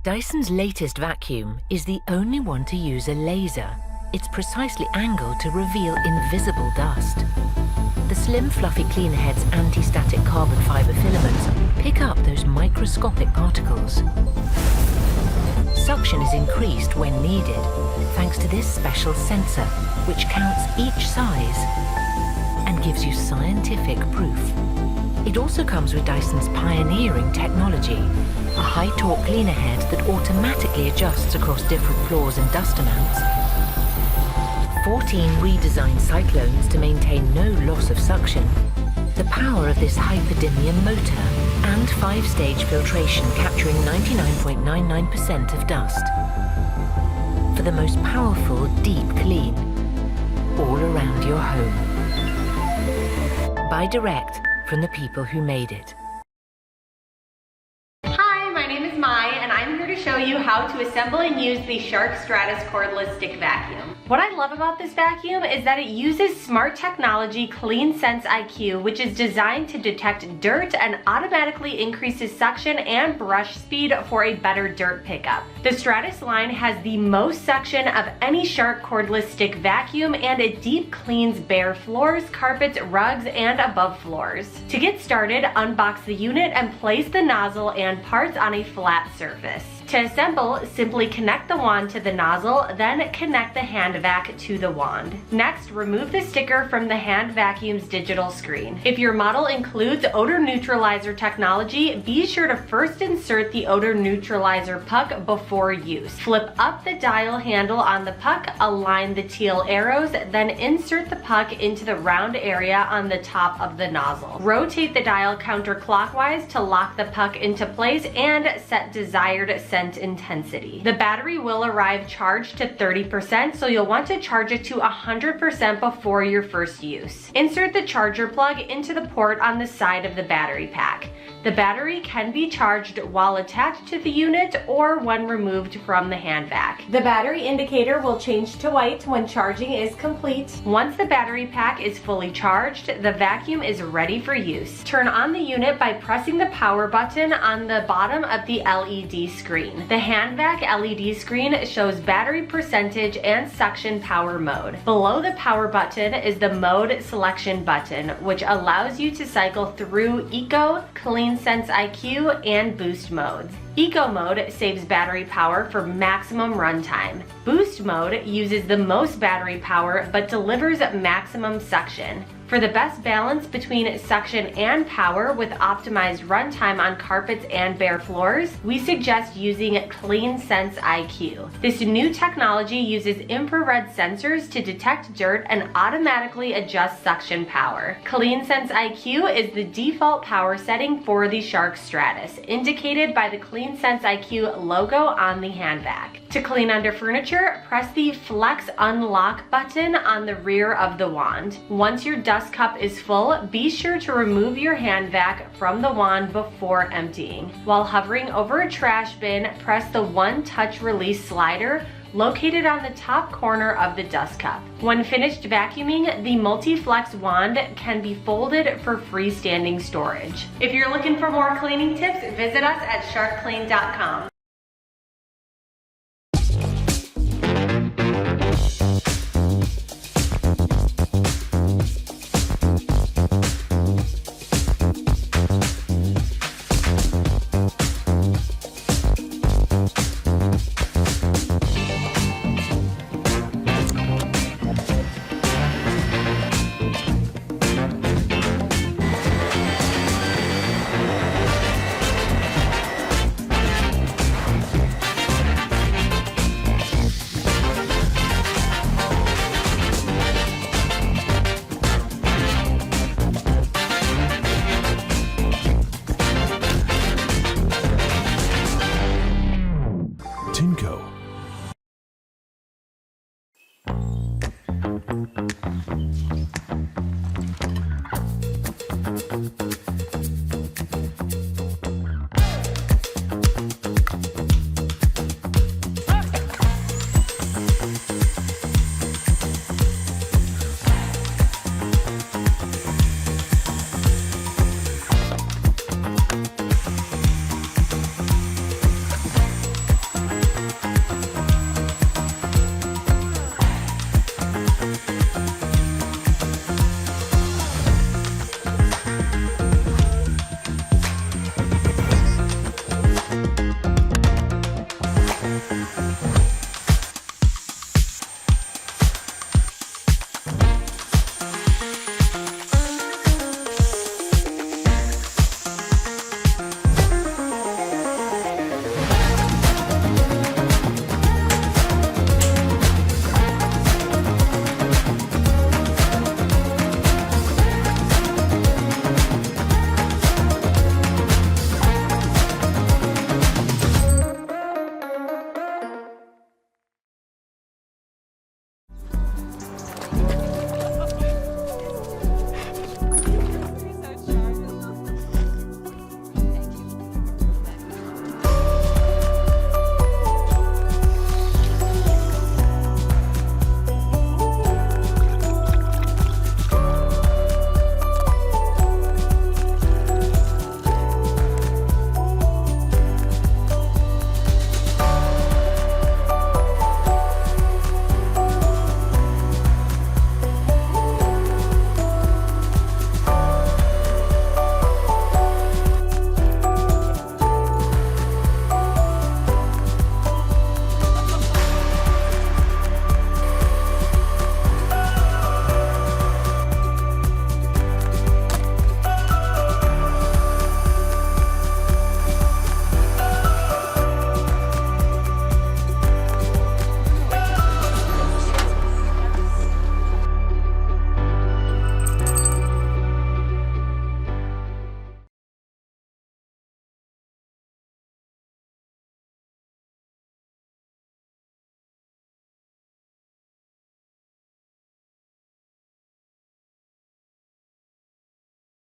Dyson's latest vacuum is the only one to use a laser. It's precisely angled to reveal invisible dust. The slim, fluffy cleaner head's anti-static carbon fiber filaments pick up those microscopic particles. Suction is increased when needed, thanks to this special sensor, which counts each size and gives you scientific proof. It also comes with Dyson's pioneering technology, a high-torque cleaner head that automatically adjusts across different floors and dust amounts, 14 redesigned cyclones to maintain no loss of suction, the power of this hyperdymium motor, and 5-stage filtration capturing 99.99% of dust. For the most powerful, deep clean, all around your home. Buy direct from the people who made it. Hi, my name is Mai, and I'm here to show you how to assemble and use the Shark Stratos cordless stick vacuum. What I love about this vacuum is that it uses smart technology CleanSense IQ, which is designed to detect dirt and automatically increases suction and brush speed for a better dirt pickup. The Stratos line has the most suction of any Shark cordless stick vacuum, and it deep cleans bare floors, carpets, rugs, and above floors. To get started, unbox the unit and place the nozzle and parts on a flat surface. To assemble, simply connect the wand to the nozzle, then connect the hand vac to the wand. Next, remove the sticker from the hand vacuum's digital screen. If your model includes Odor Neutralizer technology, be sure to first insert the Odor Neutralizer puck before use. Flip up the dial handle on the puck, align the teal arrows, then insert the puck into the round area on the top of the nozzle. Rotate the dial counterclockwise to lock the puck into place and set desired scent intensity. The battery will arrive charged to 30%, so you'll want to charge it to 100% before your first use. Insert the charger plug into the port on the side of the battery pack. The battery can be charged while attached to the unit or when removed from the hand vac. The battery indicator will change to white when charging is complete. Once the battery pack is fully charged, the vacuum is ready for use. Turn on the unit by pressing the power button on the bottom of the LED screen. The hand vac LED screen shows battery percentage and suction power mode. Below the power button is the mode selection button, which allows you to cycle through Eco, CleanSense IQ, and Boost modes. Eco mode saves battery power for maximum runtime. Boost mode uses the most battery power but delivers maximum suction. For the best balance between suction and power with optimized runtime on carpets and bare floors, we suggest using CleanSense IQ. This new technology uses infrared sensors to detect dirt and automatically adjust suction power. CleanSense IQ is the default power setting for the Shark Stratos, indicated by the CleanSense IQ logo on the hand vac. To clean under furniture, press the Flex Unlock button on the rear of the wand. Once your dust cup is full, be sure to remove your hand vac from the wand before emptying. While hovering over a trash bin, press the one-touch release slider located on the top corner of the dust cup. When finished vacuuming, the multi-flex wand can be folded for freestanding storage. If you're looking for more cleaning tips, visit us at sharkclean.com.